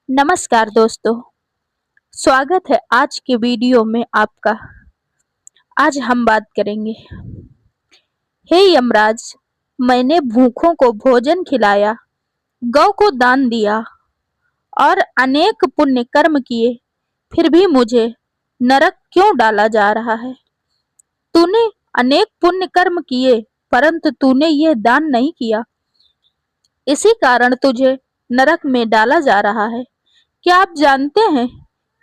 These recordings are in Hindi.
नमस्कार दोस्तों, स्वागत है आज के वीडियो में आपका। आज हम बात करेंगे। हे यमराज, मैंने भूखों को भोजन खिलाया, गौ को दान दिया और अनेक पुण्य कर्म किए, फिर भी मुझे नरक क्यों डाला जा रहा है? तूने अनेक पुण्य कर्म किए, परंतु तूने यह दान नहीं किया, इसी कारण तुझे नरक में डाला जा रहा है। क्या आप जानते हैं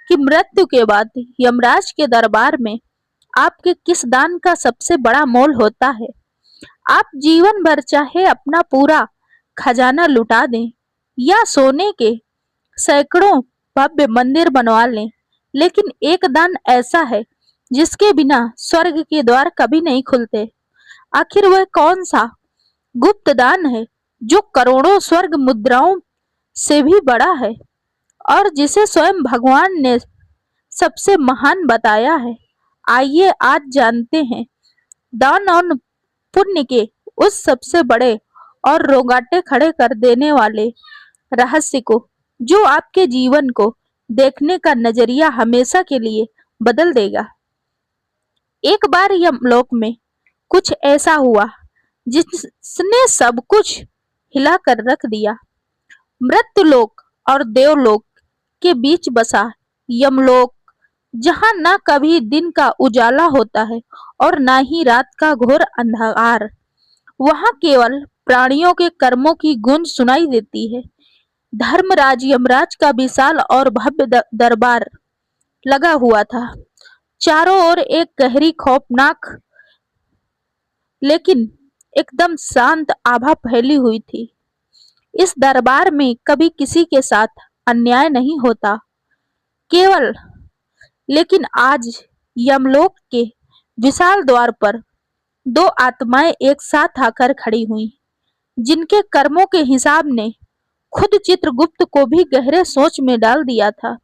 कि मृत्यु के बाद यमराज के दरबार में आपके किस दान का सबसे बड़ा मोल होता है? आप जीवन भर चाहे अपना पूरा खजाना लुटा दें या सोने के सैकड़ों भव्य मंदिर बनवा लें, लेकिन एक दान ऐसा है जिसके बिना स्वर्ग के द्वार कभी नहीं खुलते। आखिर वह कौन सा गुप्त दान है जो करोड़ों स्वर्ग मुद्राओं से भी बड़ा है और जिसे स्वयं भगवान ने सबसे महान बताया है? आइए आज जानते हैं दान और पुण्य के उस सबसे बड़े और रोंगाटे खड़े कर देने वाले रहस्य को, जो आपके जीवन को देखने का नजरिया हमेशा के लिए बदल देगा। एक बार यमलोक में कुछ ऐसा हुआ जिसने सब कुछ हिला कर रख दिया। मृत्युलोक और देवलोक के बीच बसा यमलोक, जहां ना कभी दिन का उजाला होता है और ना ही रात का घोर अंधकार। वहां केवल प्राणियों के कर्मों की गूंज सुनाई देती है। धर्मराज यमराज का विशाल और भव्य दरबार लगा हुआ था। चारों ओर एक गहरी खौफनाक लेकिन एकदम शांत आभा फैली हुई थी। इस दरबार में कभी किसी के साथ अन्याय नहीं होता, केवल लेकिन आज यमलोक के विशाल द्वार पर दो आत्माएं एक साथ आकर खड़ी हुई, जिनके कर्मों के हिसाब ने खुद चित्रगुप्त को भी गहरे सोच में डाल दिया था।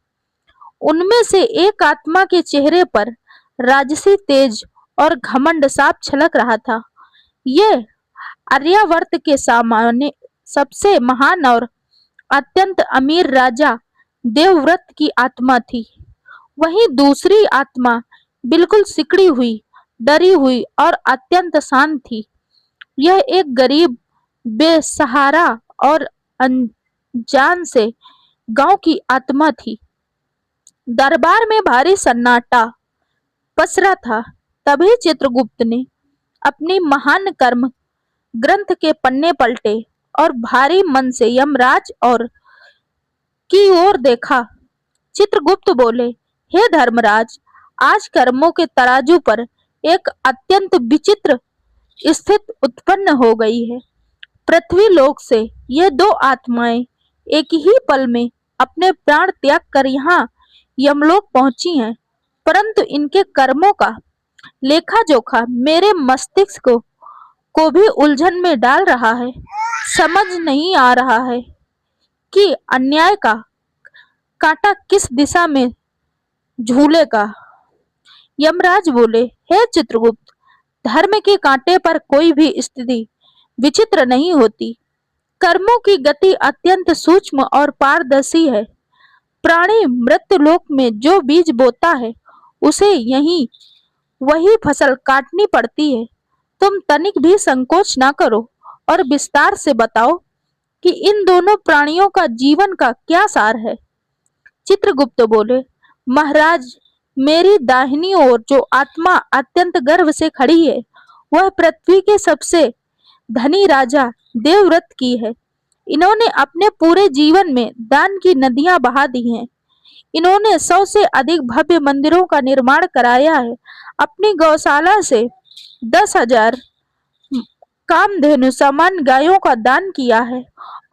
उनमें से एक आत्मा के चेहरे पर राजसी तेज और घमंड साफ छलक रहा था। ये आर्यावर्त के सामान्य सबसे महान और अत्यंत अमीर राजा देवव्रत की आत्मा थी। वहीं दूसरी आत्मा बिल्कुल सिकड़ी हुई, डरी हुई और अत्यंत शांत थी। यह एक गरीब, बेसहारा और अनजान से गांव की आत्मा थी। दरबार में भारी सन्नाटा पसरा था। तभी चित्रगुप्त ने अपनी महान कर्म ग्रंथ के पन्ने पलटे और भारी मन से यमराज और की ओर देखा। चित्रगुप्त बोले, हे धर्मराज, आज कर्मों के तराजू पर एक अत्यंत विचित्र स्थिति उत्पन्न हो गई है। पृथ्वी लोक से ये दो आत्माएं एक ही पल में अपने प्राण त्याग कर यहाँ यमलोक पहुंची हैं, परंतु इनके कर्मों का लेखा जोखा मेरे मस्तिष्क को भी उलझन में डाल रहा है। समझ नहीं आ रहा है कि अन्याय का कांटा किस दिशा में झूलेगा। यमराज बोले, हे चित्रगुप्त, धर्म के कांटे पर कोई भी स्थिति विचित्र नहीं होती। कर्मों की गति अत्यंत सूक्ष्म और पारदर्शी है। प्राणी मृत्युलोक में जो बीज बोता है, उसे यही वही फसल काटनी पड़ती है। तुम तनिक भी संकोच ना करो और विस्तार से बताओ कि इन दोनों प्राणियों का जीवन का क्या सार है। चित्रगुप्त बोले, महाराज, मेरी दाहिनी ओर जो आत्मा अत्यंत गर्व से खड़ी है, वह पृथ्वी के सबसे धनी राजा देवव्रत की है। इन्होंने अपने पूरे जीवन में दान की नदियां बहा दी हैं। इन्होंने 100 से अधिक भव्य मंदिरों का निर्माण कराया है। अपनी गौशाला से 10,000 कामधेनु समान गायों का दान किया है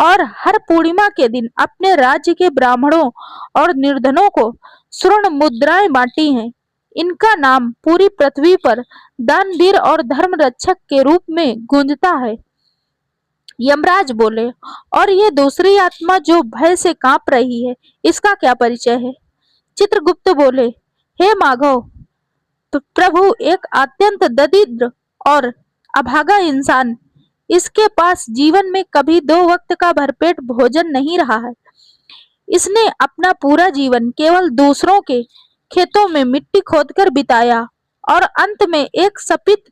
और हर पूर्णिमा के दिन अपने राज्य के ब्राह्मणों और निर्धनों को स्वर्ण मुद्राएं बांटी हैं। इनका नाम पूरी पृथ्वी पर दानवीर और धर्म रक्षक के रूप में गूंजता है। यमराज बोले, और ये दूसरी आत्मा जो भय से कांप रही है, इसका क्या परिचय है? चित्रगुप्त बोले, हे माधव, तो प्रभु एक अत्यंत दरिद्र और अभागा इंसान, इसके पास जीवन में कभी 2 वक्त का भरपेट भोजन नहीं रहा है। इसने अपना पूरा जीवन केवल दूसरों के खेतों में मिट्टी खोदकर बिताया और अंत में एक सपित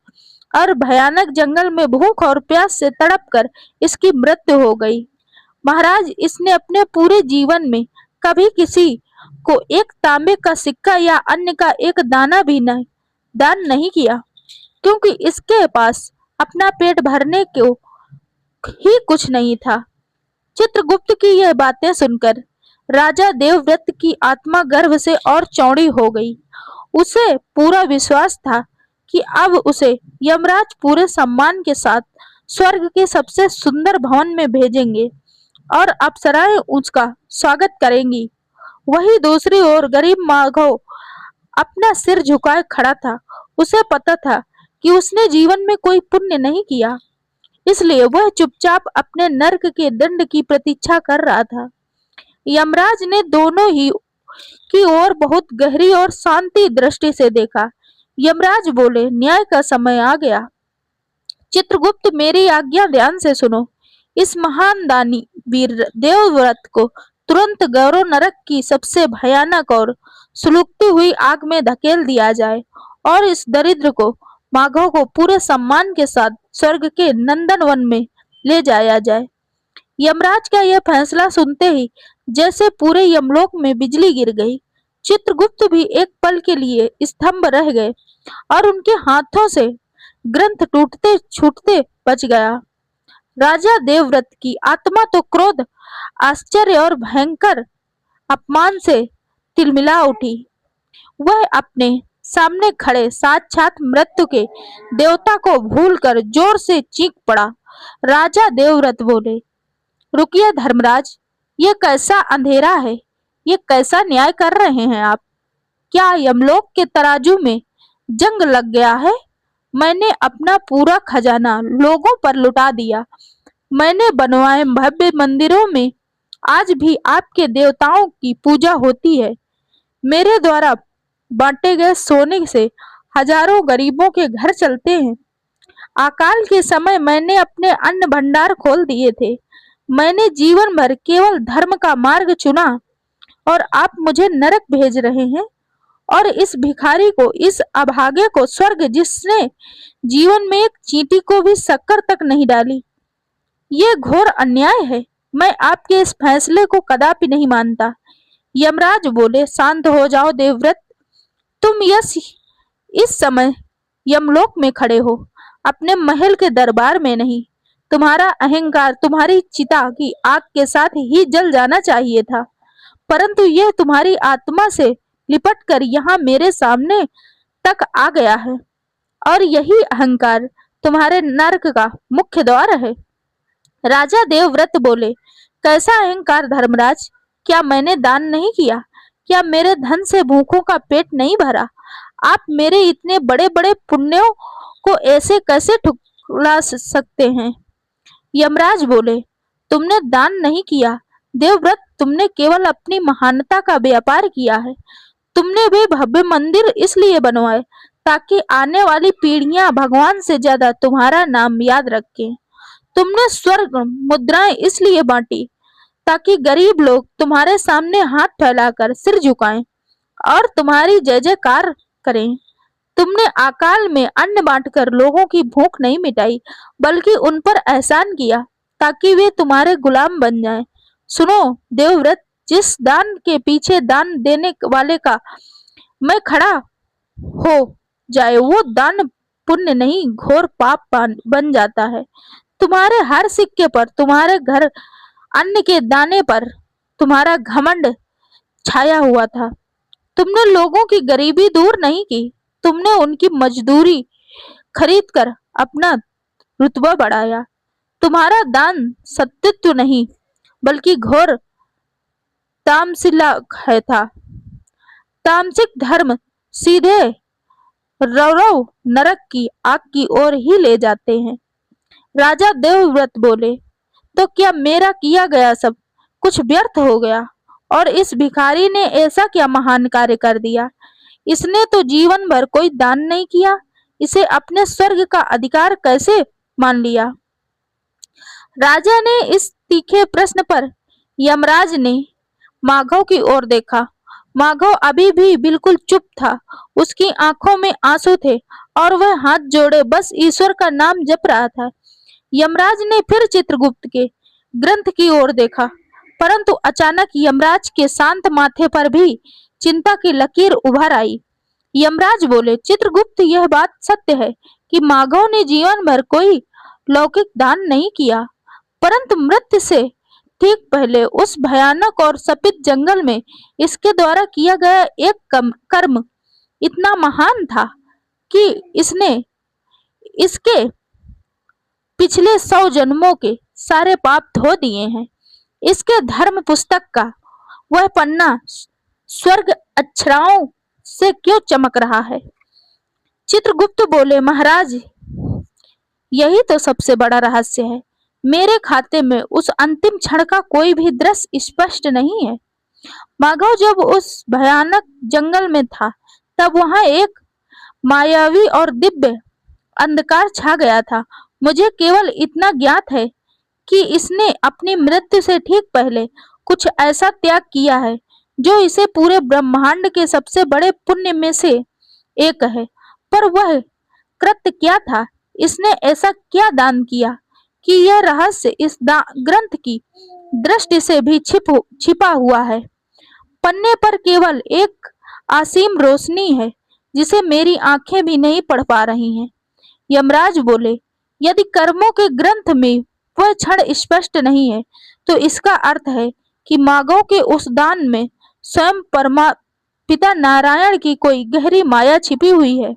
और भयानक जंगल में भूख और प्यास से तड़पकर इसकी मृत्यु हो गई। महाराज, इसने अपने पूरे जीवन में कभी किसी को एक तांबे का सिक्का या अन्न का एक दाना भी नहीं दान नहीं किया, क्योंकि इसके पास अपना पेट भरने को ही कुछ नहीं था। चित्रगुप्त की यह बातें सुनकर राजा देवव्रत की आत्मा गर्व से और चौड़ी हो गई। उसे पूरा विश्वास था कि अब उसे यमराज पूरे सम्मान के साथ स्वर्ग के सबसे सुंदर भवन में भेजेंगे और अप्सराएं उसका स्वागत करेंगी। वही दूसरी ओर गरीब माधव अपना सिर झुकाए खड़ा था। उसे पता था कि उसने जीवन में कोई पुण्य नहीं किया, इसलिए वह चुपचाप अपने नर्क के दंड की प्रतीक्षा कर रहा था। यमराज ने दोनों ही की ओर बहुत गहरी और शांति दृष्टि से देखा। यमराज बोले, न्याय का समय आ गया। चित्रगुप्त, मेरी आज्ञा ध्यान से सुनो। इस महान दानी वीर देवव्रत को तुरंत गौरव नरक की सबसे भयानक और सुलगती हुई आग में धकेल दिया जाए और इस दरिद्र को माघव को पूरे सम्मान के साथ स्वर्ग के नंदन वन में ले जाया जाए। यमराज का यह फैसला सुनते ही जैसे पूरे यमलोक में बिजली गिर गई। चित्रगुप्त भी एक पल के लिए स्तंभ रह गए और उनके हाथों से ग्रंथ टूटते छूटते बच गया। राजा देवव्रत की आत्मा तो क्रोध, आश्चर्य और भयंकर अपमान से तिलमिला उठी। वह अपने सामने खड़े साक्षात मृत्यु के देवता को भूलकर जोर से चीख पड़ा। राजा देवव्रत बोले, रुकिए धर्मराज, ये कैसा अंधेरा है? ये कैसा न्याय कर रहे हैं आप? क्या यमलोक के तराजू में जंग लग गया है? मैंने अपना पूरा खजाना लोगों पर लुटा दिया। मैंने बनवाए भव्य मंदिरों में आज भी आपके देवताओं की पूजा होती है। मेरे द्वारा बांटे गए सोने से हजारों गरीबों के घर चलते हैं। अकाल के समय मैंने अपने अन्न भंडार खोल दिए थे। मैंने जीवन भर केवल धर्म का मार्ग चुना और आप मुझे नरक भेज रहे हैं। और इस भिखारी को, इस अभागे को स्वर्ग, जिसने जीवन में एक चींटी को भी शक्कर तक नहीं डाली। ये घोर अन्याय है। मैं आपके इस फैसले को कदापि नहीं मानता। यमराज बोले, शांत हो जाओ देवव्रत। तुम इस समय यमलोक में खड़े हो, अपने महल के दरबार में नहीं। तुम्हारा अहंकार तुम्हारी चिता की आग के साथ ही जल जाना चाहिए था, परंतु यह तुम्हारी आत्मा से लिपट कर यहाँ मेरे सामने तक आ गया है और यही अहंकार तुम्हारे नरक का मुख्य द्वार है। राजा देवव्रत बोले, कैसा अहंकार धर्मराज? क्या मैंने दान नहीं किया? क्या मेरे धन से भूखों का पेट नहीं भरा? आप मेरे इतने बड़े बड़े पुण्यों को ऐसे कैसे ठुकरा सकते हैं? यमराज बोले, तुमने दान नहीं किया देवव्रत, तुमने केवल अपनी महानता का व्यापार किया है। तुमने भी भव्य मंदिर इसलिए बनवाए ताकि आने वाली पीढ़ियां भगवान से ज्यादा तुम्हारा नाम याद रखें। तुमने स्वर्ग मुद्राएं इसलिए बांटी ताकि गरीब लोग तुम्हारे सामने हाथ फैलाकर सिर झुकाएं और तुम्हारी जय जयकार करें। तुमने अकाल में अन्न बांटकर लोगों की भूख नहीं मिटाई, बल्कि उन पर एहसान किया ताकि वे तुम्हारे गुलाम बन जाएं। सुनो देवव्रत, जिस दान के पीछे दान देने वाले का मैं खड़ा हो जाए, वो दान पुण्य नहीं, घोर पाप बन जाता है। तुम्हारे हर सिक्के पर, तुम्हारे घर अन्न के दाने पर तुम्हारा घमंड छाया हुआ था। तुमने लोगों की गरीबी दूर नहीं की, तुमने उनकी मजदूरी खरीद कर अपना रुतबा बढ़ाया। तुम्हारा दान सत्य नहीं, बल्कि घोर तामसिला है था। तामसिक धर्म सीधे रौरव नरक की आग की ओर ही ले जाते हैं। राजा देवव्रत बोले, तो क्या मेरा किया गया सब कुछ व्यर्थ हो गया? और इस भिखारी ने ऐसा क्या महान कार्य कर दिया? इसने तो जीवन भर कोई दान नहीं किया, इसे अपने स्वर्ग का अधिकार कैसे मान लिया? राजा ने इस तीखे प्रश्न पर यमराज ने माधव की ओर देखा। माधव अभी भी बिल्कुल चुप था। उसकी आंखों में आंसू थे और वह हाथ जोड़े बस ईश्वर का नाम जप रहा था। यमराज ने फिर चित्रगुप्त के ग्रंथ की ओर देखा, परंतु अचानक यमराज के शांत माथे पर भी चिंता की लकीर उभर आई। यमराज बोले, चित्रगुप्त, यह बात सत्य है कि माधव ने जीवन भर कोई लौकिक दान नहीं किया, परंतु मृत्यु से ठीक पहले उस भयानक और शपित जंगल में इसके द्वारा किया गया एक कर्म इतना महान था कि इसने इसके पिछले 100 जन्मों के सारे पाप धो दिए हैं। इसके धर्म पुस्तक का वह पन्ना स्वर्ग अक्षराओं से क्यों चमक रहा है? चित्रगुप्त बोले, महाराज, यही तो सबसे बड़ा रहस्य है। मेरे खाते में उस अंतिम क्षण का कोई भी दृश्य स्पष्ट नहीं है। माधव जब उस भयानक जंगल में था, तब वहां एक मायावी और दिव्य अंधकार छा गया था। मुझे केवल इतना ज्ञात है कि इसने अपनी मृत्यु से ठीक पहले कुछ ऐसा त्याग किया है जो इसे पूरे ब्रह्मांड के सबसे बड़े पुण्य में से एक है। पर वह कृत्य क्या था? इसने ऐसा क्या दान किया कि यह रहस्य इस ग्रंथ की दृष्टि से भी छिपा हुआ है। पन्ने पर केवल एक असीम रोशनी है जिसे मेरी आंखें भी नहीं पढ़ पा रही हैं। यमराज बोले, यदि कर्मों के ग्रंथ में वह क्षण स्पष्ट नहीं है, तो इसका अर्थ है कि माधव के उस दान में स्वयं पिता नारायण की कोई गहरी माया छिपी हुई है।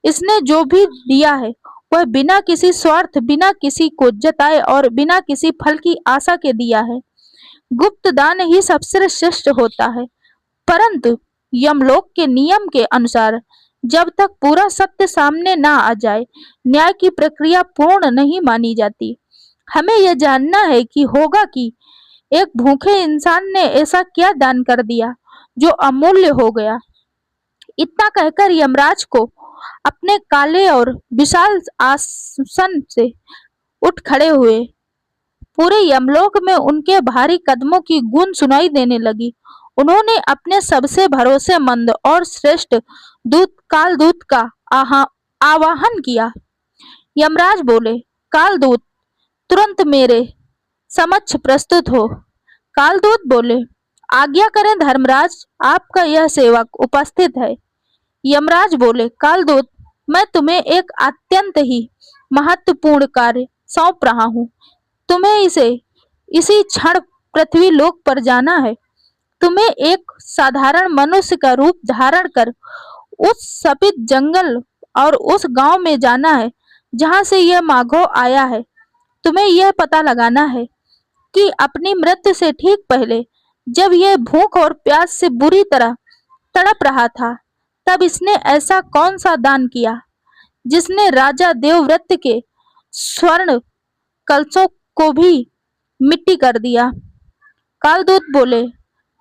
इसने जो भी दिया है वह बिना किसी स्वार्थ, बिना किसी को जताए और बिना किसी फल की आशा के दिया है। गुप्त दान ही सबसे श्रेष्ठ होता है, परंतु यमलोक के नियम के अनुसार जब तक पूरा सत्य सामने ना आ जाए, न्याय की प्रक्रिया पूर्ण नहीं मानी जाती। हमें यह जानना है कि होगा कि एक भूखे इंसान ने ऐसा क्या दान कर दिया जो अमूल्य हो गया। इतना कहकर यमराज को अपने काले और विशाल आसन से उठ खड़े हुए। पूरे यमलोक में उनके भारी कदमों की गूंज सुनाई देने लगी। उन्होंने अपने सबसे भरोसेमंद और श्रेष्ठ दूत कालदूत का आवाहन किया। यमराज बोले, कालदूत, तुरंत मेरे समक्ष प्रस्तुत हो। कालदूत बोले, आज्ञा करें धर्मराज, आपका यह सेवक उपस्थित है। यमराज बोले, कालदूत, मैं तुम्हें एक अत्यंत ही महत्वपूर्ण कार्य सौंप रहा हूँ। तुम्हें इसी क्षण पृथ्वी लोक पर जाना है। तुम्हें एक साधारण मनुष्य का रूप धारण कर उस शपित जंगल और उस गांव में जाना है जहां से यह माधव आया है। तुम्हें यह पता लगाना है कि अपनी मृत्यु से ठीक पहले जब यह भूख और प्यास से बुरी तरह तड़प रहा था, तब इसने ऐसा कौन सा दान किया जिसने राजा देवव्रत के स्वर्ण कलशों को भी मिट्टी कर दिया। कालदूत बोले,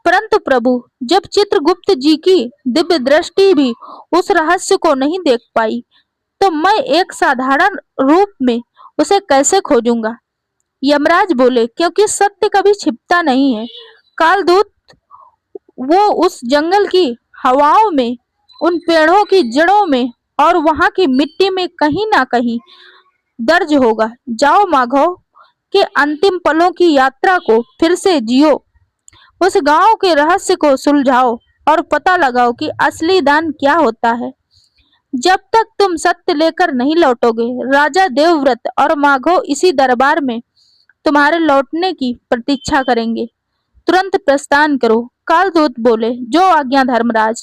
परंतु प्रभु, जब चित्रगुप्त जी की दिव्य दृष्टि भी उस रहस्य को नहीं देख पाई, तो मैं एक साधारण रूप में उसे कैसे खोजूंगा? यमराज बोले, क्योंकि सत्य कभी छिपता नहीं है। कालदूत, वो उस जंगल की हवाओं में, उन पेड़ों की जड़ों में और वहां की मिट्टी में कहीं ना कहीं दर्ज होगा। जाओ, माधव के अंतिम पलों की यात्रा को फिर से जियो। उस गांव के रहस्य को सुलझाओ और पता लगाओ कि असली दान क्या होता है। जब तक तुम सत्य लेकर नहीं लौटोगे, राजा देवव्रत और माधव इसी दरबार में तुम्हारे लौटने की प्रतीक्षा करेंगे। तुरंत प्रस्थान करो। कालदूत बोले, जो आज्ञा धर्मराज।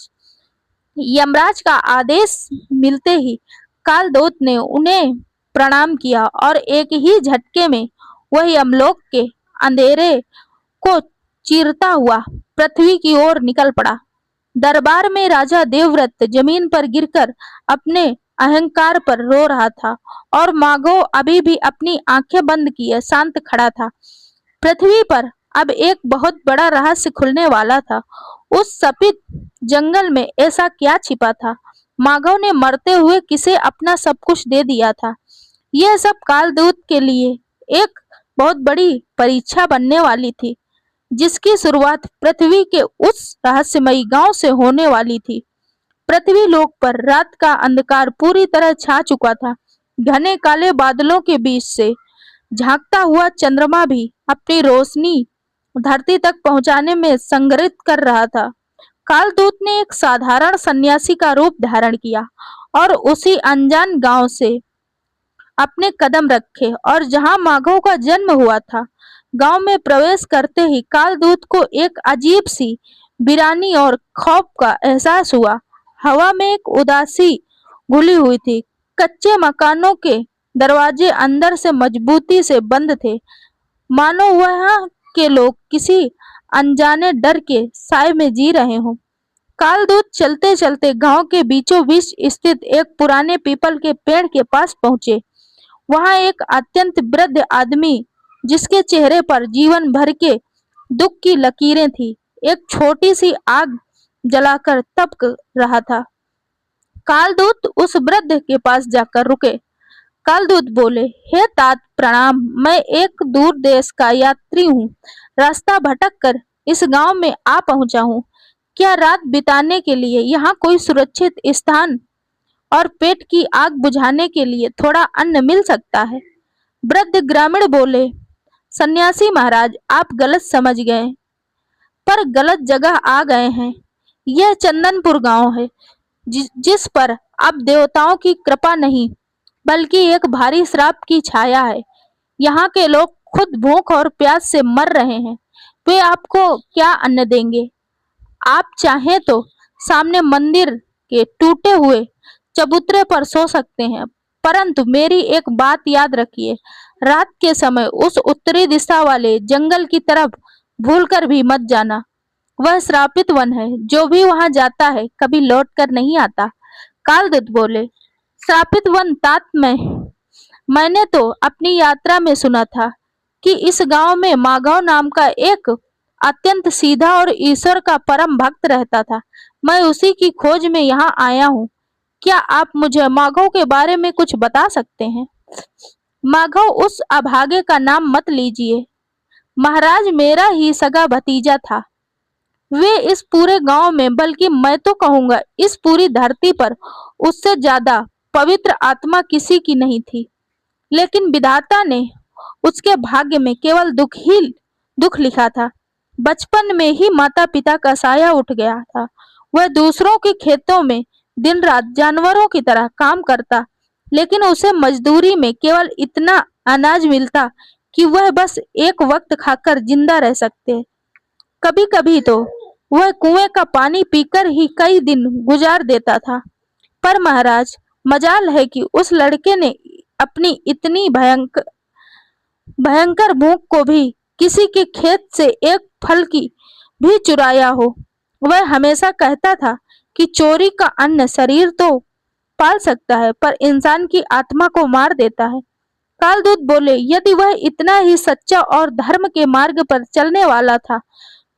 यमराज का आदेश मिलते ही कालदूत ने उन्हें प्रणाम किया और एक ही झटके में वह यमलोक के अंधेरे को चीरता हुआ पृथ्वी की ओर निकल पड़ा। दरबार में राजा देवव्रत जमीन पर गिरकर अपने अहंकार पर रो रहा था और माधव अभी भी अपनी आंखें बंद किए शांत खड़ा था। पृथ्वी पर अब एक बहुत बड़ा रहस्य खुलने वाला था। उस शपित जंगल में ऐसा क्या छिपा था? माधव ने मरते हुए किसे अपना सब कुछ दे दिया था? यह सब कालदूत के लिए एक बहुत बड़ी परीक्षा बनने वाली थी। जिसकी शुरुआत पृथ्वी के उस रहस्यमयी गांव से होने वाली थी। पृथ्वी लोक पर रात का अंधकार पूरी तरह छा चुका था। घने काले बादलों के बीच से झांकता हुआ चंद्रमा भी अपनी रोशनी धरती तक पहुंचाने में संग्रहित कर रहा था। कालदूत ने एक साधारण सन्यासी का रूप धारण किया और उसी अनजान गांव से अपने कदम रखे और जहां माघव का जन्म हुआ था, गांव में प्रवेश करते ही कालदूत को एक अजीब सी वीरानी और खौफ का एहसास हुआ। हवा में एक उदासी घुली हुई थी। कच्चे मकानों के दरवाजे अंदर से मजबूती से बंद थे, मानो वहां के लोग किसी अनजाने डर के साए में जी रहे हों। कालदूत चलते चलते गांव के बीचों बीच स्थित एक पुराने पीपल के पेड़ के पास पहुंचे। वहां एक अत्यंत वृद्ध आदमी, जिसके चेहरे पर जीवन भर के दुख की लकीरें थी, एक छोटी सी आग जलाकर तप रहा था। कालदूत उस वृद्ध के पास जाकर रुके। कालदूत बोले, हे तात प्रणाम, मैं एक दूर देश का यात्री हूँ। रास्ता भटक कर इस गांव में आ पहुंचा हूँ। क्या रात बिताने के लिए यहाँ कोई सुरक्षित स्थान और पेट की आग बुझाने के लिए थोड़ा अन्न मिल सकता है? वृद्ध ग्रामीण बोले, सन्यासी महाराज, आप गलत समझ गए, पर गलत जगह आ गए हैं। यह चंदनपुर गांव है, जिस पर अब देवताओं की कृपा नहीं, बल्कि एक भारी श्राप की छाया है। यहाँ के लोग खुद भूख और प्यास से मर रहे हैं। वे आपको क्या अन्न देंगे? आप चाहें तो सामने मंदिर के टूटे हुए चबूतरे पर सो सकते हैं, परंतु मेरी एक बात याद रखिए, रात के समय उस उत्तरी दिशा वाले जंगल की तरफ भूलकर भी मत जाना। वह श्रापित वन है, जो भी वहां जाता है कभी लौट कर नहीं आता। कालदूत बोले, श्रापित वन तात में मैंने तो अपनी यात्रा में सुना था कि इस गांव में माघव नाम का एक अत्यंत सीधा और ईश्वर का परम भक्त रहता था। मैं उसी की खोज में यहाँ आया हूँ। क्या आप मुझे माघव के बारे में कुछ बता सकते हैं? माघव उस अभागे का नाम मत लीजिए महाराज, मेरा ही सगा भतीजा था। वे इस पूरे गांव में, बल्कि मैं तो कहूंगा इस पूरी धरती पर, उससे ज्यादा पवित्र आत्मा किसी की नहीं थी। लेकिन विधाता ने उसके भाग्य में केवल दुख लिखा था। बचपन में ही माता पिता का साया उठ गया था। वह दूसरों के खेतों में दिन रात जानवरों की तरह काम करता, लेकिन उसे मजदूरी में केवल इतना अनाज मिलता कि वह बस एक वक्त खाकर जिंदा रह सकते। कभी कभी तो वह कुएं का पानी पीकर ही कई दिन गुजार देता था। पर महाराज, मजाल है कि उस लड़के ने अपनी इतनी भयंकर भूख को भी किसी के खेत से एक फल की भी चुराया हो। वह हमेशा कहता था कि चोरी का अन्न शरीर तो पाल सकता है, पर इंसान की आत्मा को मार देता है। कालदूत बोले, यदि वह इतना ही सच्चा और धर्म के मार्ग पर चलने वाला था,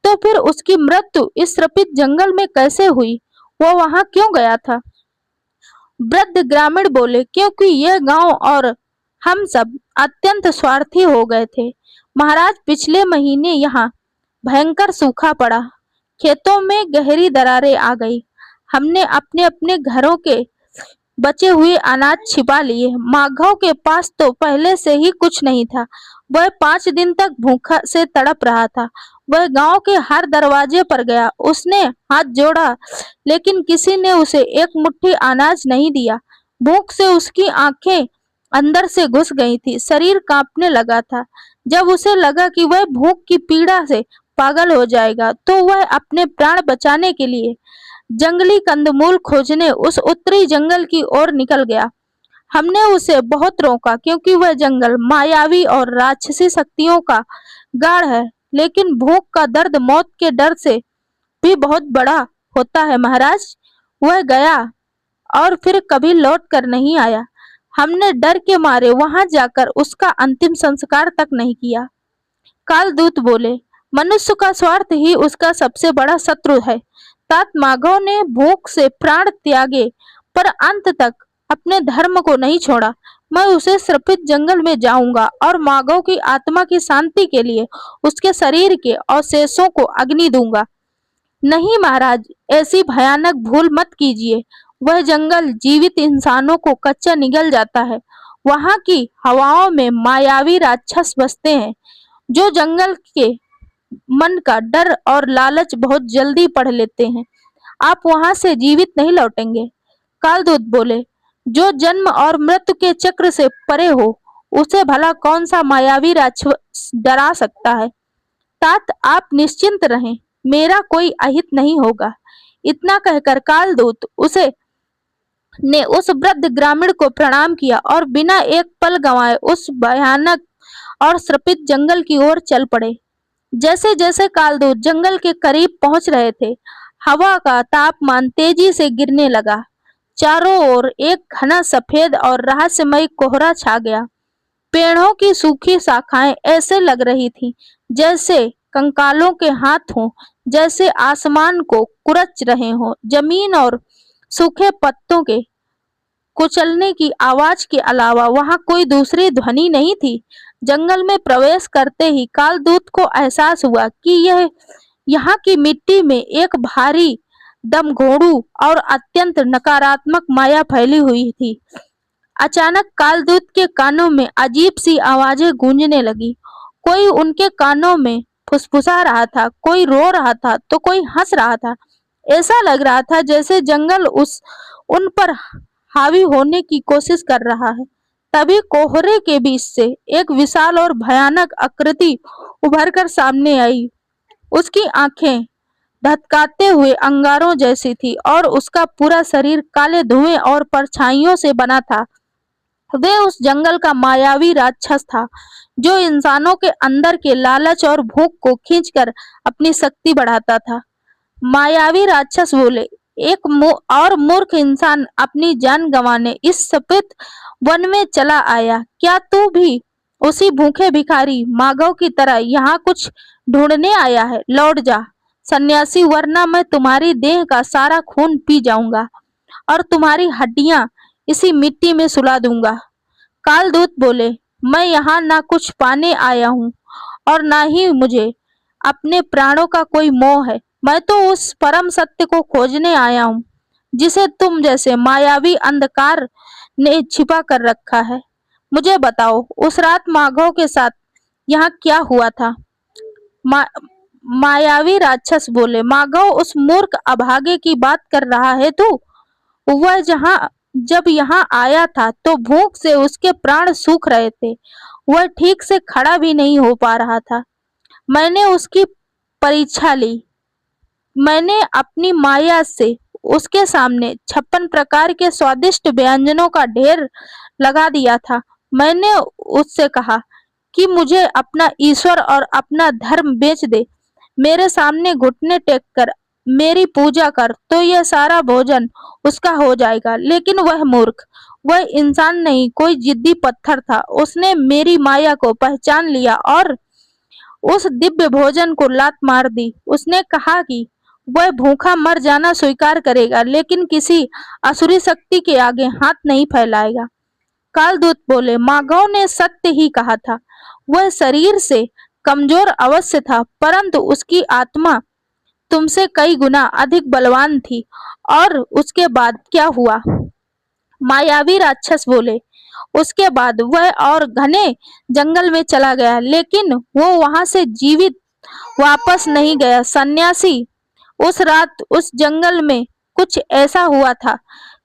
तो फिर उसकी मृत्यु इस श्रापित जंगल में कैसे हुई? वो वहां क्यों गया था? वृद्ध ग्रामीण बोले, क्योंकि यह गांव और हम सब अत्यंत स्वार्थी हो गए थे महाराज। पिछले महीने यहाँ भयंकर सूखा पड़ा, खेतों में गहरी दरारें आ गई। हमने अपने अपने घरों के बचे हुए अनाज छिपा लिए। माघव के पास तो पहले से ही कुछ नहीं था। वह 5 दिन तक भूखा से तड़प रहा था। वह गांव के हर दरवाजे पर गया, उसने हाथ जोड़ा, लेकिन किसी ने उसे एक मुट्ठी अनाज नहीं दिया। भूख से उसकी आंखें अंदर से घुस गई थी, शरीर कांपने लगा था। जब उसे लगा कि वह भूख की पीड़ा से पागल हो जाएगा, तो वह अपने प्राण बचाने के लिए जंगली कंदमूल खोजने उस उत्तरी जंगल की ओर निकल गया। हमने उसे बहुत रोका, क्योंकि वह जंगल मायावी और राक्षसी शक्तियों का गढ़ है, लेकिन भूख का दर्द मौत के डर से भी बहुत बड़ा होता है महाराज। वह गया और फिर कभी लौट कर नहीं आया। हमने डर के मारे वहां जाकर उसका अंतिम संस्कार तक नहीं किया। कालदूत बोले, मनुष्य का स्वार्थ ही उसका सबसे बड़ा शत्रु है। तात माघव ने भूख से प्राण त्यागे, पर अंत तक अपने धर्म को नहीं छोड़ा। मैं उसे श्रापित जंगल में जाऊंगा और माधव की आत्मा की शांति के लिए उसके शरीर के अवशेषों को अग्नि दूंगा। नहीं महाराज, ऐसी भयानक भूल मत कीजिए। वह जंगल जीवित इंसानों को कच्चा निगल जाता है। वहां की हवाओं में मायावी राक्षस बसते हैं जो जंगल के मन का डर और लालच बहुत जल्दी पढ़ लेते हैं। आप वहां से जीवित नहीं लौटेंगे। कालदूत बोले, जो जन्म और मृत्यु के चक्र से परे हो उसे भला कौन सा मायावी राक्षस डरा सकता है। तात, आप निश्चिंत रहें, मेरा कोई अहित नहीं होगा। इतना कहकर कालदूत उसे ने उस वृद्ध ग्रामीण को प्रणाम किया और बिना एक पल गंवाए उस भयानक और श्रापित जंगल की ओर चल पड़े। जैसे जैसे कालदूत जंगल के करीब पहुंच रहे थे, हवा का तापमान तेजी से गिरने लगा। चारों ओर एक घना सफेद और रहस्यमय कोहरा छा गया। पेड़ों की सूखी शाखाएं ऐसे लग रही थीं जैसे कंकालों के हाथ हों, जैसे आसमान को कुरच रहे हों। जमीन और सूखे पत्तों के कुचलने की आवाज के अलावा वहां कोई दूसरी ध्वनि नहीं थी। जंगल में प्रवेश करते ही कालदूत को एहसास हुआ कि यह यहाँ की मिट्टी में एक भारी दमघोंटू और अत्यंत नकारात्मक माया फैली हुई थी। अचानक कालदूत के कानों में अजीब सी आवाजें गूंजने लगी। कोई उनके कानों में फुसफुसा रहा था, कोई रो रहा था तो कोई हंस रहा था। ऐसा लग रहा था जैसे जंगल उन पर हावी होने की कोशिश कर रहा है। तभी कोहरे के बीच से एक विशाल और भयानक आकृति उभरकर सामने आई। उसकी आंखें धधकाते हुए अंगारों जैसी थी और उसका पूरा शरीर काले धुएं और परछाइयों से बना था। वे उस जंगल का मायावी राक्षस था जो इंसानों के अंदर के लालच और भूख को खींचकर अपनी शक्ति बढ़ाता था। मायावी राक्षस बोले, एक और मूर्ख इंसान अपनी जान गंवाने इस सफेद वन में चला आया। क्या तू भी उसी भूखे भिखारी माधव की तरह यहाँ कुछ ढूंढने आया है? लौट जा सन्यासी, वरना मैं तुम्हारी देह का सारा खून पी जाऊंगा और तुम्हारी हड्डियां इसी मिट्टी में सुला दूंगा। कालदूत बोले, मैं यहाँ ना कुछ पाने आया हूँ और ना ही मुझे अपने प्राणों का कोई मोह है। मैं तो उस परम सत्य को खोजने आया हूँ जिसे तुम जैसे मायावी अंधकार ने छिपा कर रखा है। मुझे बताओ, उस रात माधव के साथ यहाँ क्या हुआ था? मा, मायावी राक्षस बोले, माधव उस मूर्ख अभागे की बात कर रहा है तू? वह जब यहाँ आया था तो भूख से उसके प्राण सूख रहे थे। वह ठीक से खड़ा भी नहीं हो पा रहा था। मैंने उसकी परीक्षा ली। मैंने अपनी माया से उसके सामने 56 प्रकार के स्वादिष्ट व्यंजनों का ढेर लगा दिया था। मैंने उससे कहा कि मुझे अपना ईश्वर और अपना धर्म बेच दे, मेरे सामने घुटने टेक कर मेरी पूजा कर, तो यह सारा भोजन उसका हो जाएगा। लेकिन वह मूर्ख, वह इंसान नहीं, कोई जिद्दी पत्थर था। उसने मेरी माया को पहचान लिया और उस दिव्य भोजन को लात मार दी। उसने कहा कि वह भूखा मर जाना स्वीकार करेगा, लेकिन किसी असुरी शक्ति के आगे हाथ नहीं फैलाएगा। कालदूत बोले, माधव ने सत्य ही कहा था। वह शरीर से कमजोर अवश्य था, परंतु उसकी आत्मा तुमसे कई गुना अधिक बलवान थी। और उसके बाद क्या हुआ? मायावी राक्षस बोले, उसके बाद वह और घने जंगल में चला गया, लेकिन वो वहां से जीवित वापस नहीं गया। सन्यासी, उस रात उस जंगल में कुछ ऐसा हुआ था,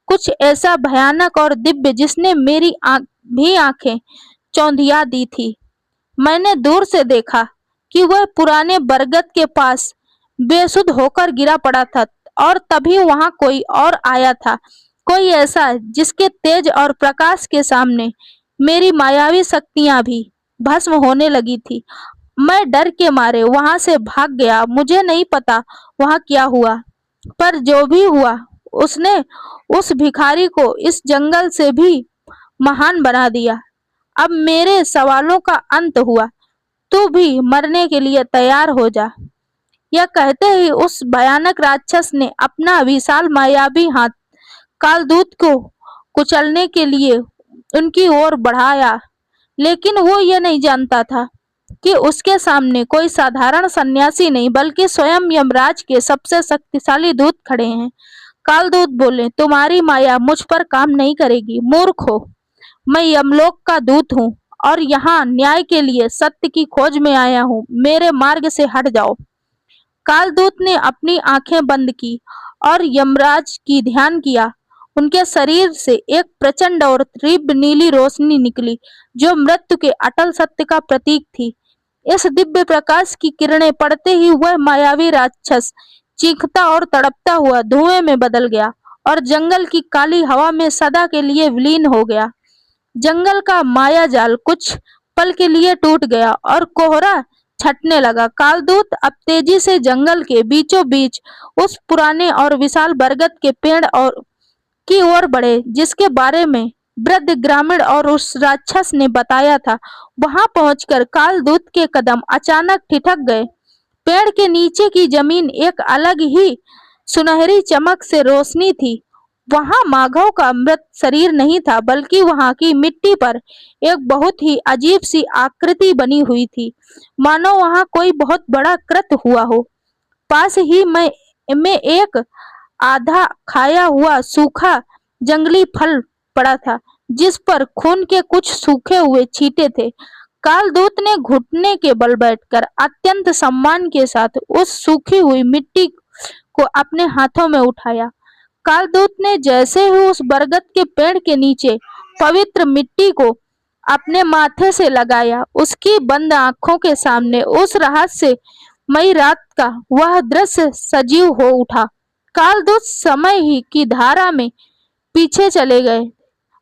कुछ ऐसा भयानक और दिव्य जिसने मेरी भी आंखें चौंधिया दी थी। मैंने दूर से देखा कि वह पुराने बरगद के पास बेसुध होकर गिरा पड़ा था और तभी वहां कोई और आया था, कोई ऐसा जिसके तेज और प्रकाश के सामने मेरी मायावी शक्तियां भी भस्म होने लगी थी। मैं डर के मारे वहां से भाग गया। मुझे नहीं पता वहां क्या हुआ, पर जो भी हुआ उसने उस भिखारी को इस जंगल से भी महान बना दिया। अब मेरे सवालों का अंत हुआ, तू भी मरने के लिए तैयार हो जा। यह कहते ही उस भयानक राक्षस ने अपना विशाल मायावी हाथ कालदूत को कुचलने के लिए उनकी ओर बढ़ाया, लेकिन वो ये नहीं जानता था कि उसके सामने कोई साधारण सन्यासी नहीं बल्कि स्वयं यमराज के सबसे शक्तिशाली दूत खड़े हैं। कालदूत बोले, तुम्हारी माया मुझ पर काम नहीं करेगी, मूर्ख हो। मैं यमलोक का दूत हूँ और यहाँ न्याय के लिए सत्य की खोज में आया हूँ, मेरे मार्ग से हट जाओ। कालदूत ने अपनी आंखें बंद की और यमराज की ध्यान किया। उनके शरीर से एक प्रचंड और तीव्र नीली रोशनी निकली, जो मृत्यु के अटल सत्य का प्रतीक थी। इस दिव्य प्रकाश की किरणें पड़ते ही वह मायावी राक्षस चीखता और तड़पता हुआ धुएं में बदल गया और जंगल की काली हवा में सदा के लिए विलीन हो गया। जंगल का माया जाल कुछ पल के लिए टूट गया और कोहरा छटने लगा। कालदूत अब तेजी से जंगल के बीचों बीच उस पुराने और विशाल बरगद के पेड़ और की ओर बढ़े जिसके बारे में वृद्ध ग्रामीण और उस राक्षस ने बताया था। वहां पहुंचकर कालदूत के कदम अचानक ठिठक गए। पेड़ के नीचे की जमीन एक अलग ही सुनहरी चमक से रोशनी थी। वहां माघव का मृत शरीर नहीं था, बल्कि वहां की मिट्टी पर एक बहुत ही अजीब सी आकृति बनी हुई थी, मानो वहां कोई बहुत बड़ा कृत्य हुआ हो। पास ही में एक आधा खाया हुआ सूखा जंगली फल पड़ा था, जिस पर खून के कुछ सूखे हुए छींटे थे। कालदूत ने घुटने के बल बैठकर अत्यंत सम्मान के साथ उस सूखी हुई मिट्टी को अपने हाथों में उठाया। कालदूत ने जैसे ही उस बरगद के पेड़ के नीचे पवित्र मिट्टी को अपने माथे से लगाया, उसकी बंद आंखों के सामने उस रहस्यमयी रात का वह दृश्य सजीव हो उठा। कालदूत समय ही की धारा में पीछे चले गए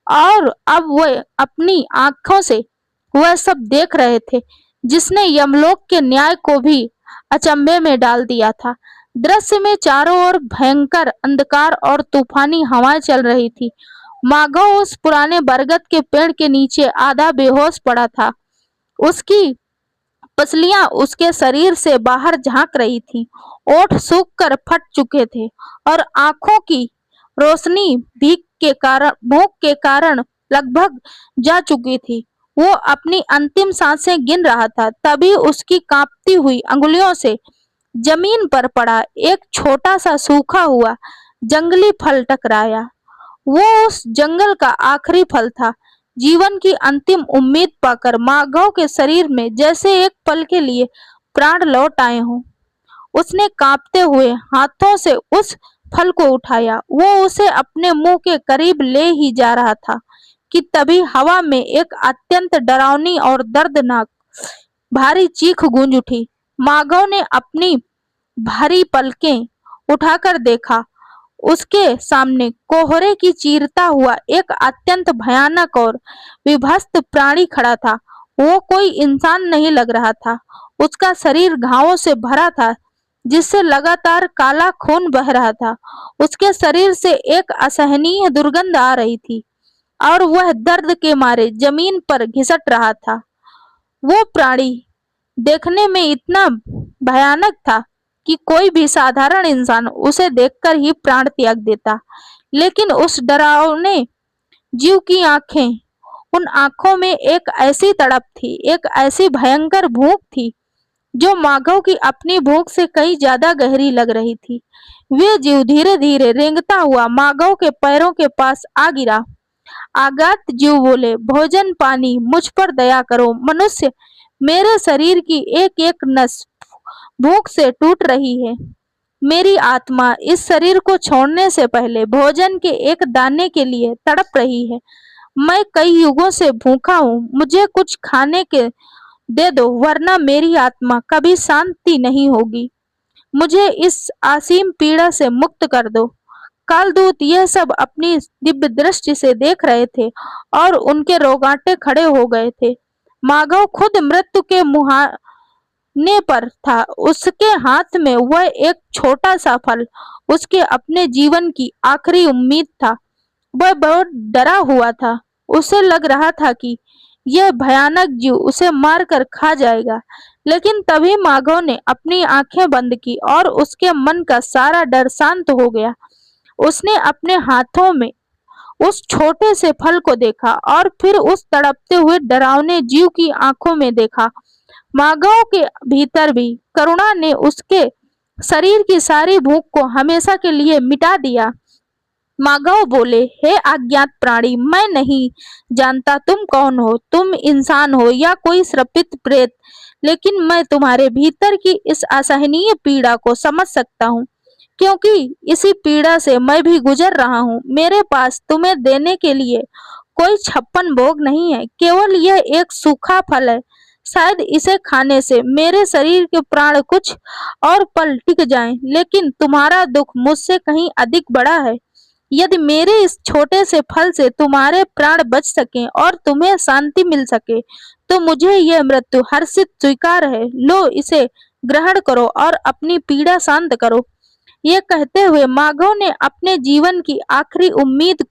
और अब वह अपनी आंखों से वह सब देख रहे थे जिसने यमलोक के न्याय को भी अचंभे में डाल दिया था। दृश्य में चारों ओर भयंकर अंधकार और तूफानी हवाएं चल रही थी। माघव उस पुराने बरगद के पेड़ के नीचे आधा बेहोश पड़ा था। उसकी पसलियां उसके शरीर से बाहर झांक रही थीं, ओठ सूख कर फट चुके थे और आंखों की रोशनी भूख के कारण लगभग जा चुकी थी। वो अपनी अंतिम सांसें गिन रहा था, तभी उसकी कांपती हुई अंगुलियों से जमीन पर पड़ा एक छोटा सा सूखा हुआ जंगली फल टकराया। वो उस जंगल का आखिरी फल था। जीवन की अंतिम उम्मीद पाकर माधव के शरीर में जैसे एक पल के लिए प्राण लौट आए हों। उसने कांपते हुए हाथों से उस फल को उठाया। वो उसे अपने मुंह के करीब ले ही जा रहा था कि तभी हवा में एक अत्यंत डरावनी और दर्दनाक भारी चीख गूंज उठी। माधव ने अपनी भारी पलकें उठाकर देखा। उसके सामने कोहरे की चीरता हुआ एक अत्यंत भयानक और विभत्स प्राणी खड़ा था। वो कोई इंसान नहीं लग रहा था। उसका शरीर घावों से भरा था, जिससे लगातार काला खून बह रहा था। उसके शरीर से एक असहनीय दुर्गंध आ रही थी और वह दर्द के मारे जमीन पर घिसट रहा था। वो प्राणी देखने में इतना भयानक था कि कोई भी साधारण इंसान उसे देखकर ही प्राण त्याग देता, लेकिन उस डरावने जीव की आंखें, उन आंखों में एक ऐसी तड़प थी, एक ऐसी भयंकर भूख थी जो माधव की अपनी भूख से कहीं ज्यादा गहरी लग रही थी। वे जीव धीरे धीरे रेंगता हुआ माधव के पैरों के पास आ गिरा। आगात जीव बोले, भोजन पानी, मुझ पर दया करो मनुष्य, मेरे शरीर की एक एक नस भूख से टूट रही है। मेरी आत्मा इस शरीर को छोड़ने से पहले भोजन के एक दाने के लिए तड़प रही है। मैं कई युगों से भूखा हूँ, मुझे कुछ खाने के दे दो, वरना मेरी आत्मा कभी शांति नहीं होगी। मुझे इस असीम पीड़ा से मुक्त कर दो। कालदूत यह सब अपनी दिव्य दृष्टि से देख रहे थे और उनके रोंगटे खड़े हो गए थे। माधव खुद मृत्यु के मुहाने पर था। उसके हाथ में वह एक छोटा सा फल उसके अपने जीवन की आखिरी उम्मीद था। वह बहुत डरा हुआ था। उसे लग रहा था कि यह भयानक जीव उसे मारकर खा जाएगा, लेकिन तभी माधव ने अपनी आंखें बंद की और उसके मन का सारा डर शांत हो गया। उसने अपने हाथों में उस छोटे से फल को देखा और फिर उस तड़पते हुए डरावने जीव की आंखों में देखा। माधव के भीतर भी करुणा ने उसके शरीर की सारी भूख को हमेशा के लिए मिटा दिया। माधव बोले, हे अज्ञात प्राणी, मैं नहीं जानता तुम कौन हो, तुम इंसान हो या कोई श्रपित प्रेत, लेकिन मैं तुम्हारे भीतर की इस असहनीय पीड़ा को समझ सकता हूँ, क्योंकि इसी पीड़ा से मैं भी गुजर रहा हूँ। मेरे पास तुम्हें देने के लिए कोई 56 भोग नहीं है, केवल यह एक सूखा फल है। शायद इसे खाने से मेरे शरीर के प्राण कुछ और पल टिक जाएं, लेकिन तुम्हारा दुख मुझसे कहीं अधिक बड़ा है। यदि मेरे इस छोटे से फल से तुम्हारे प्राण बच सकें और तुम्हें शांति मिल सके, तो मुझे यह मृत्यु हर्षित स्वीकार है। लो, इसे ग्रहण करो और अपनी पीड़ा शांत करो। ये कहते हुए माधव ने अपने जीवन की आखिरी उम्मीद,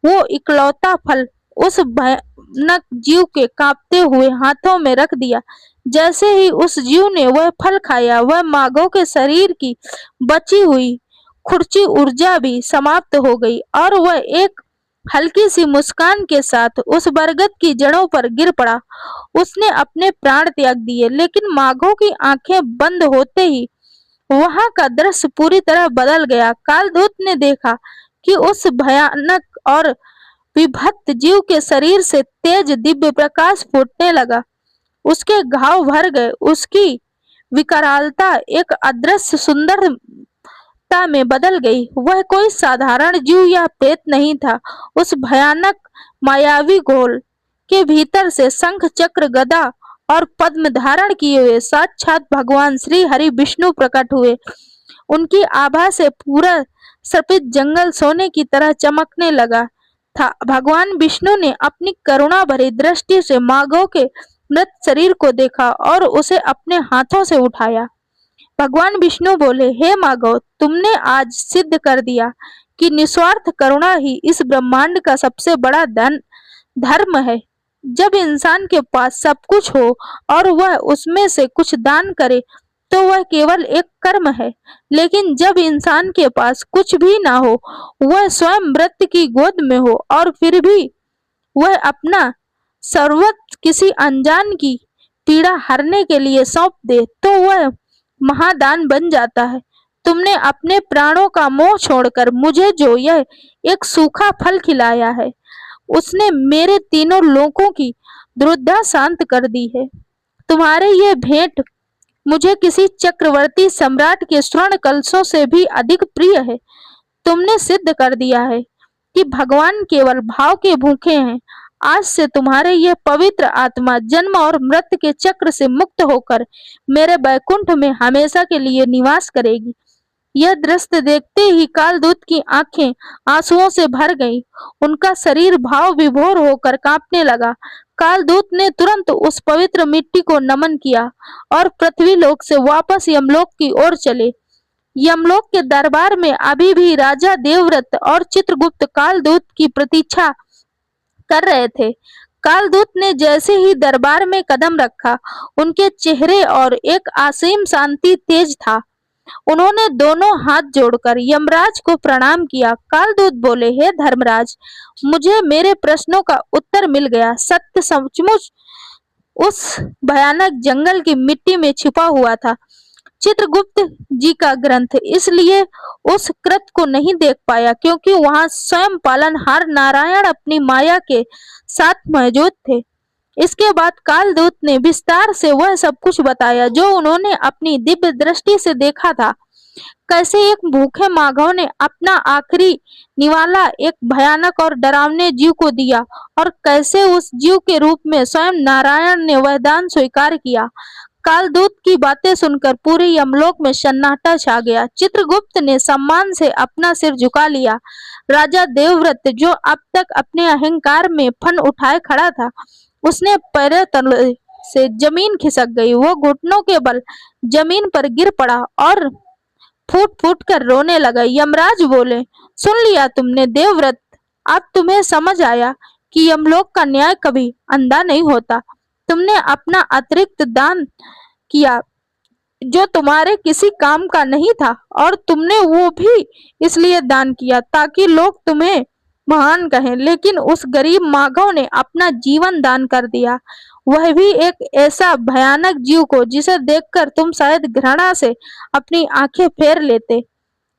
वो इकलौता फल, उस भयानक जीव के कांपते हुए हाथों में रख दिया। जैसे ही उस जीव ने वह फल खाया, वह माधव के शरीर की बची हुई खुर्ची ऊर्जा भी समाप्त हो गई और वह एक हल्की सी मुस्कान के साथ उस बरगद की जड़ों पर गिर पड़ा। उसने अपने प्राण त्याग दिए, लेकिन माधव की आंखें बंद होते ही वहां का दृश्य पूरी तरह बदल गया। कालदूत ने देखा कि उस भयानक और विभक्त जीव के शरीर से तेज दिव्य प्रकाश फूटने लगा। उसके घाव भर गए, उसकी विकरालता एक अदृश्य सुंदरता में बदल गई। वह कोई साधारण जीव या प्रेत नहीं था। उस भयानक मायावी घोल के भीतर से शंख चक्र गदा और पद्म धारण किए हुए साक्षात भगवान श्री हरि विष्णु प्रकट हुए। उनकी आभा से पूरा सफेद जंगल सोने की तरह चमकने लगा था। भगवान विष्णु ने अपनी करुणा भरी दृष्टि से माधव के मृत शरीर को देखा और उसे अपने हाथों से उठाया। भगवान विष्णु बोले, हे माधव, तुमने आज सिद्ध कर दिया कि निस्वार्थ करुणा ही इस ब्रह्मांड का सबसे बड़ा धर्म है। जब इंसान के पास सब कुछ हो और वह उसमें से कुछ दान करे, तो वह केवल एक कर्म है। लेकिन जब इंसान के पास कुछ भी ना हो, वह स्वयं मृत्यु की गोद में हो और फिर भी वह अपना सर्वस्व किसी अनजान की पीड़ा हरने के लिए सौंप दे, तो वह महादान बन जाता है। तुमने अपने प्राणों का मोह छोड़कर मुझे जो यह एक सूखा फल खिलाया है, उसने मेरे तीनों लोकों की दुर्दशा शांत कर दी है। तुम्हारे ये भेंट मुझे किसी चक्रवर्ती सम्राट के स्वर्ण कलशों से भी अधिक प्रिय है। तुमने सिद्ध कर दिया है कि भगवान केवल भाव के भूखे हैं। आज से तुम्हारे यह पवित्र आत्मा जन्म और मृत्यु के चक्र से मुक्त होकर मेरे बैकुंठ में हमेशा के लिए निवास करेगी। यह दृश्य देखते ही कालदूत की आंखें आंसुओं से भर गईं। उनका शरीर भाव विभोर होकर कांपने लगा। कालदूत ने तुरंत उस पवित्र मिट्टी को नमन किया और पृथ्वी लोक से वापस यमलोक की ओर चले। यमलोक के दरबार में अभी भी राजा देवव्रत और चित्रगुप्त कालदूत की प्रतीक्षा कर रहे थे। कालदूत ने जैसे ही दरबार में कदम रखा, उनके चेहरे और एक असीम शांति तेज था। उन्होंने दोनों हाथ जोड़कर यमराज को प्रणाम किया। कालदूत बोले, हे धर्मराज, मुझे मेरे प्रश्नों का उत्तर मिल गया। सत्य सचमुच उस भयानक जंगल की मिट्टी में छिपा हुआ था। चित्रगुप्त जी का ग्रंथ इसलिए उस कृत को नहीं देख पाया क्योंकि वहां स्वयं पालनहार नारायण अपनी माया के साथ मौजूद थे। इसके बाद कालदूत ने विस्तार से वह सब कुछ बताया जो उन्होंने अपनी दिव्य दृष्टि से देखा था। कैसे एक भूखे माधव ने अपना आखिरी निवाला एक भयानक और डरावने जीव को दिया और कैसे उस जीव के रूप में स्वयं नारायण ने वह दान स्वीकार किया। कालदूत की बातें सुनकर पूरे यमलोक में सन्नाटा छा गया। चित्रगुप्त ने सम्मान से अपना सिर झुका लिया। राजा देवव्रत, जो अब तक अपने अहंकार में फन उठाए खड़ा था, उसने पैरों तले से जमीन खिसक गई। वो घुटनों के बल जमीन पर गिर पड़ा और फूट फूट कर रोने लगा। यमराज बोले, सुन लिया तुमने देवव्रत, अब तुम्हें समझ आया कि यमलोक का न्याय कभी अंधा नहीं होता। तुमने अपना अतिरिक्त दान किया जो तुम्हारे किसी काम का नहीं था, और तुमने वो भी इसलिए दान किया ताकि लोग तुम्हें महान कहें, लेकिन उस गरीब माधव ने अपना जीवन दान कर दिया, वह भी एक ऐसा भयानक जीव को जिसे देखकर तुम शायद घृणा से अपनी आंखें फेर लेते।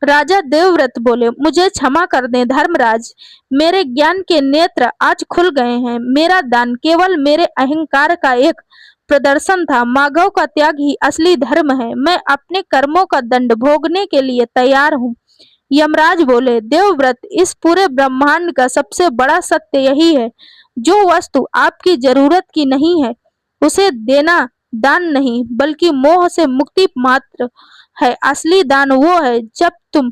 राजा देवव्रत बोले, मुझे क्षमा कर दें धर्मराज, मेरे ज्ञान के नेत्र आज खुल गए हैं। मेरा दान केवल मेरे अहंकार का एक प्रदर्शन था। माधव का त्याग ही असली धर्म है। मैं अपने कर्मों का दंड भोगने के लिए तैयार हूँ। यमराज बोले, देवव्रत, इस पूरे ब्रह्मांड का सबसे बड़ा सत्य यही है, जो वस्तु आपकी जरूरत की नहीं है उसे देना दान नहीं बल्कि मोह से मुक्ति मात्र है। असली दान वो है जब तुम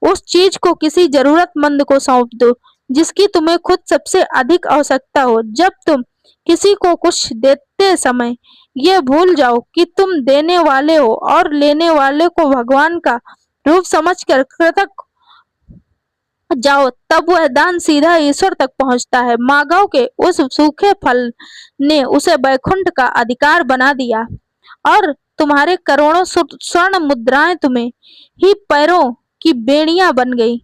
उस चीज को किसी जरूरतमंद को सौंप दो जिसकी तुम्हें खुद सबसे अधिक आवश्यकता हो। जब तुम किसी को कुछ देते समय ये भूल जाओ कि तुम देने वाले हो और लेने वाले को भगवान का रूप समझकर कृतज्ञ जाओ, तब वह दान सीधा ईश्वर तक पहुंचता है। माधव के उस सूखे फल ने उसे बैकुंठ का अधिकार बना दिया और तुम्हारे करोड़ों स्वर्ण मुद्राएं तुम्हें ही पैरों की बेड़ियां बन गई।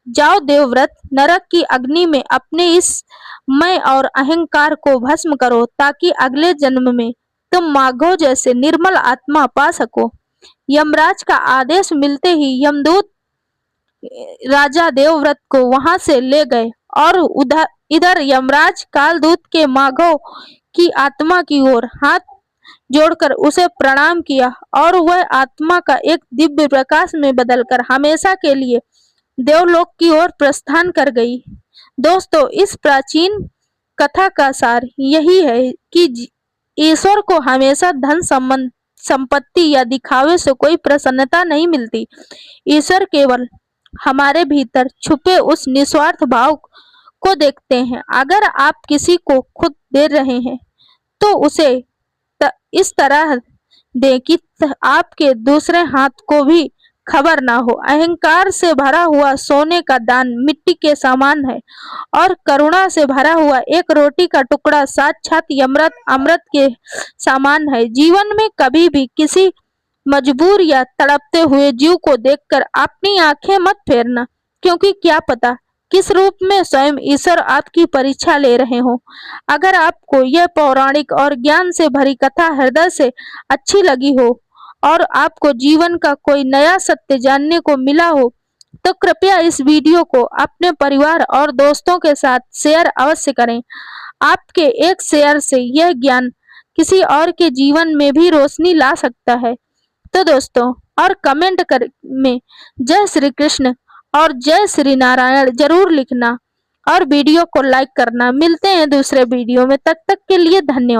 जाओ देवव्रत, नरक की अग्नि में अपने इस मैं और अहंकार को भस्म करो ताकि अगले जन्म में तुम माधव जैसे निर्मल आत्मा पा सको। यमराज का आदेश मिलते ही यमदूत राजा देवव्रत को वहां से ले गए और उधर इधर यमराज कालदूत के माधव की आत्मा की ओर हाथ जोड़कर उसे प्रणाम किया और वह आत्मा का एक दिव्य प्रकाश में बदलकर हमेशा के लिए देवलोक की ओर प्रस्थान कर गई। दोस्तों, इस प्राचीन कथा का सार यही है कि ईश्वर को हमेशा धन संपत्ति या दिखावे से कोई प्रसन्नता नहीं मिलती। ईश्वर केवल हमारे भीतर छुपे उस निस्वार्थ भाव को देखते हैं। अगर आप किसी को खुद दे रहे हैं तो उसे इस तरह दें कि आपके दूसरे हाथ को भी खबर ना हो। अहंकार से भरा हुआ सोने का दान मिट्टी के समान है और करुणा से भरा हुआ एक रोटी का टुकड़ा साक्षात अमृत के समान है। जीवन में कभी भी किसी मजबूर या तड़पते हुए जीव को देखकर अपनी आंखें मत फेरना, क्योंकि क्या पता किस रूप में स्वयं ईश्वर आपकी परीक्षा ले रहे हो। अगर आपको यह पौराणिक और ज्ञान से भरी कथा हृदय से अच्छी लगी हो और आपको जीवन का कोई नया सत्य जानने को मिला हो तो कृपया इस वीडियो को अपने परिवार और दोस्तों के साथ शेयर अवश्य करें। आपके एक शेयर से यह ज्ञान किसी और के जीवन में भी रोशनी ला सकता है। तो दोस्तों, और कमेंट कर में जय श्री कृष्ण और जय श्री नारायण जरूर लिखना और वीडियो को लाइक करना। मिलते हैं दूसरे वीडियो में, तब तक के लिए धन्यवाद।